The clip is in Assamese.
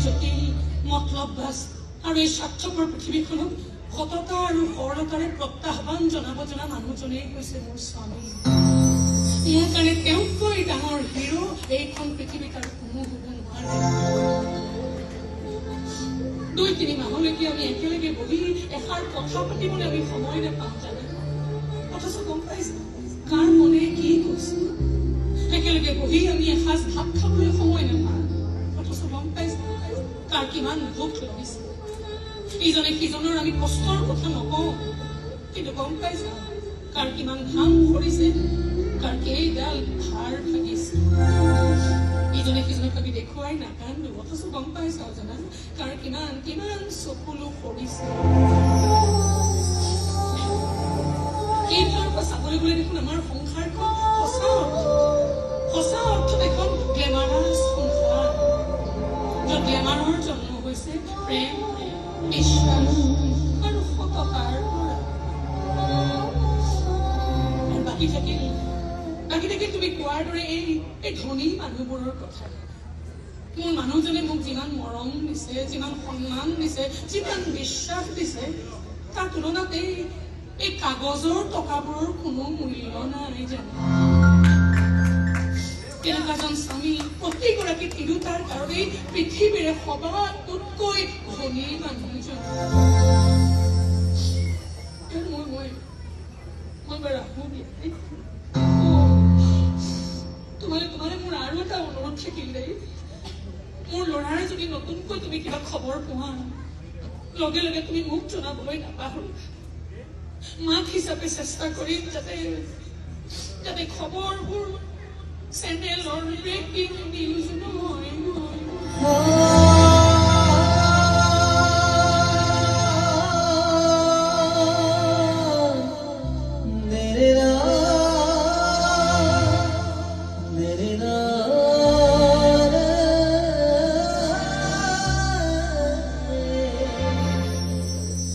জটিল মতলববাজ আৰু এই স্বাৰ্থপৰ পৃথিৱীখনত সততা আৰু সৰলতাৰে প্ৰত্যাহ্বান জনাব জনা মানুহজনেই হৈছে মোৰ স্বামী। মোৰ কাৰণে তেওঁতকৈ ডাঙৰ হিৰো এইখন পৃথিৱীত আৰু কোনো হ'ব নোৱাৰে। 2-3 মাহলৈকে আমি একেলগে বহি এষাৰ কথা পাতিবলৈ আমি সময় নাপাওঁ জানে। অথচ গম পাইছে কাৰ মনে কি কৈছে। একেলগে বহি আমি এসাঁজ ভাত খাবলৈ সময় নাপাওঁ। অথচ গম পাইছে কাৰ কিমান ভোক লাগিছে। ইজনে সিজনৰ আমি কষ্টৰ কথা নকওঁ, কিন্তু গম পাইছে কাৰ কিমান ঘাম সৰিছে, কাৰ কেইডাল ভাৰ ভাগিছে। ইজনে সিজনক আমি দেখুৱাই নাকান্দো, অথচ গম পাইছে জানা কাৰ কিমান কিমান চকুলো সৰিছে। এইফালৰ পৰা চাবলৈ গ'লে দেখোন আমাৰ সংসাৰখন সঁচা অৰ্থত এখন গ্লেমাৰাছ সংসাৰ, য'ত গ্লেমাৰৰ জন্ম হৈছে প্ৰেম, বিশ্বাস আৰু সততাৰ পৰা। বাকী থাকিল তুমি কোৱাৰ দৰে এই ধনী মানুহবোৰৰ কথা। মোৰ মানুহজনে মোক যিমান মৰম দিছে, যিমান সন্মান দিছে, যিমান বিশ্বাস দিছে, তাৰ তুলনাত এই কাগজৰ টকাবোৰৰ কোনো মূল্য নাই জানো। তেনেকুৱাজন স্বামী প্ৰতিগৰাকী তিৰোতাৰ কাৰণেই পৃথিৱীৰে সবাতোতকৈ ধনী মানুহজন। মই ৰাখো তোমালে মোৰ আৰু এটা অনুৰোধ থাকিল দেই। মোৰ ল'ৰাৰ যদি নতুনকৈ তুমি কিবা খবৰ পোৱা, লগে লগে তুমি মোক জনাবলৈ নাপাহৰিবা। মাক হিচাপে চেষ্টা কৰিম যাতে খবৰবোৰ চেনেলৰ ব্ৰেকিং নিউজ